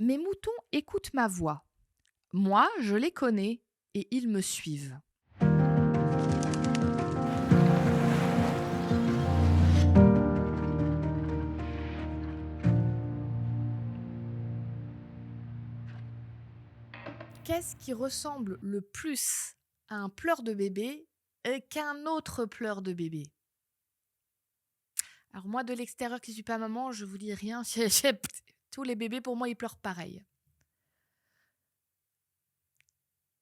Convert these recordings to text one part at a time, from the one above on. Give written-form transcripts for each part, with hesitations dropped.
Mes moutons écoutent ma voix. Moi, je les connais et ils me suivent. Qu'est-ce qui ressemble le plus à un pleur de bébé qu'un autre pleur de bébé? Alors moi, de l'extérieur qui suis pas maman, je vous dis rien. Tous les bébés, pour moi, ils pleurent pareil.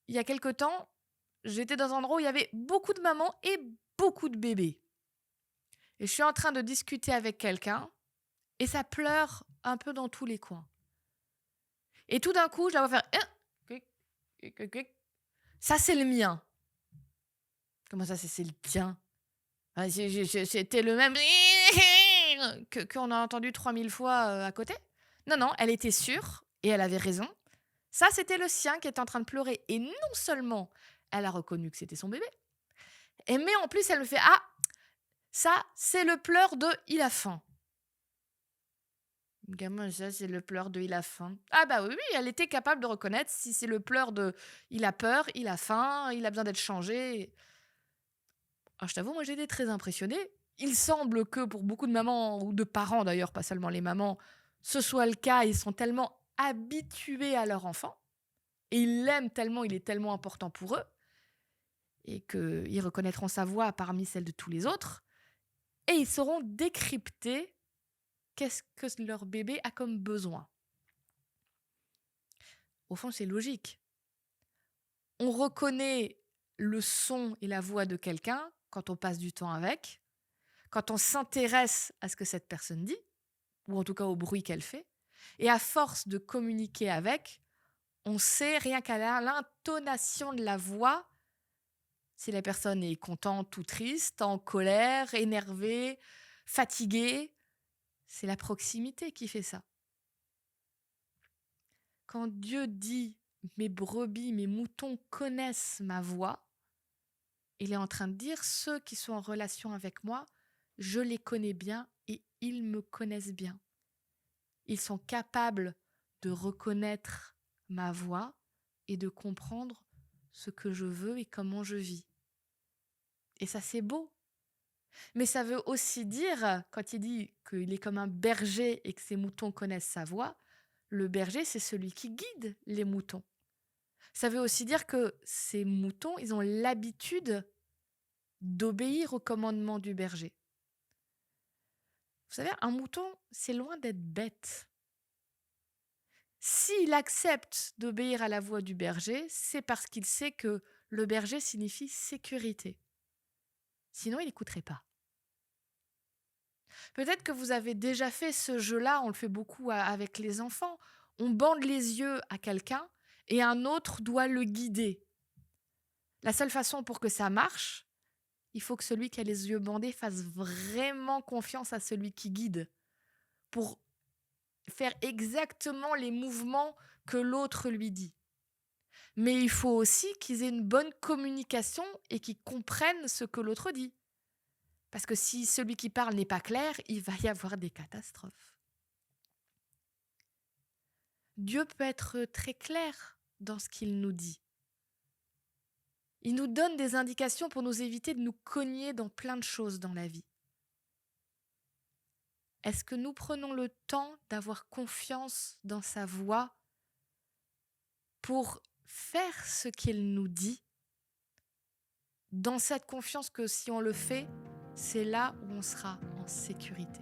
Il y a quelque temps, j'étais dans un endroit où il y avait beaucoup de mamans et beaucoup de bébés. Et je suis en train de discuter avec quelqu'un et ça pleure un peu dans tous les coins. Et tout d'un coup, je la vois faire Cric, cric, cric, cric. Ça, c'est le mien. Comment ça, c'est le tien? Ah, c'était le même qu'on a entendu 3000 fois à côté. Non, non, elle était sûre et elle avait raison. Ça, c'était le sien qui était en train de pleurer. Et non seulement elle a reconnu que c'était son bébé, mais en plus, elle me fait ah, ça, c'est le pleur de il a faim. Gamin, ça, c'est le pleur de il a faim. Ah bah oui, oui, elle était capable de reconnaître si c'est le pleur de il a peur, il a faim, il a besoin d'être changé. Alors je t'avoue, moi j'ai été très impressionnée. Il semble que pour beaucoup de mamans ou de parents d'ailleurs, pas seulement les mamans, ce soit le cas. Ils sont tellement habitués à leur enfant et ils l'aiment tellement, il est tellement important pour eux et qu'ils reconnaîtront sa voix parmi celle de tous les autres et ils sauront décrypter qu'est-ce que leur bébé a comme besoin. Au fond, c'est logique. On reconnaît le son et la voix de quelqu'un quand on passe du temps avec, quand on s'intéresse à ce que cette personne dit, ou en tout cas au bruit qu'elle fait. Et à force de communiquer avec, on sait rien qu'à l'intonation de la voix si la personne est contente ou triste, en colère, énervée, fatiguée. C'est la proximité qui fait ça. Quand Dieu dit mes brebis, mes moutons connaissent ma voix, il est en train de dire ceux qui sont en relation avec moi, je les connais bien et ils me connaissent bien. Ils sont capables de reconnaître ma voix et de comprendre ce que je veux et comment je vis. Et ça, c'est beau. Mais ça veut aussi dire, quand il dit qu'il est comme un berger et que ses moutons connaissent sa voix, le berger, c'est celui qui guide les moutons. Ça veut aussi dire que ces moutons, ils ont l'habitude d'obéir aux commandements du berger. Vous savez, un mouton, c'est loin d'être bête. S'il accepte d'obéir à la voix du berger, c'est parce qu'il sait que le berger signifie sécurité. Sinon, il n'écouterait pas. Peut-être que vous avez déjà fait ce jeu-là, on le fait beaucoup avec les enfants. On bande les yeux à quelqu'un et un autre doit le guider. La seule façon pour que ça marche, il faut que celui qui a les yeux bandés fasse vraiment confiance à celui qui guide pour faire exactement les mouvements que l'autre lui dit. Mais il faut aussi qu'ils aient une bonne communication et qu'ils comprennent ce que l'autre dit. Parce que si celui qui parle n'est pas clair, il va y avoir des catastrophes. Dieu peut être très clair dans ce qu'il nous dit. Il nous donne des indications pour nous éviter de nous cogner dans plein de choses dans la vie. Est-ce que nous prenons le temps d'avoir confiance dans sa voix pour faire ce qu'il nous dit, dans cette confiance que si on le fait, c'est là où on sera en sécurité.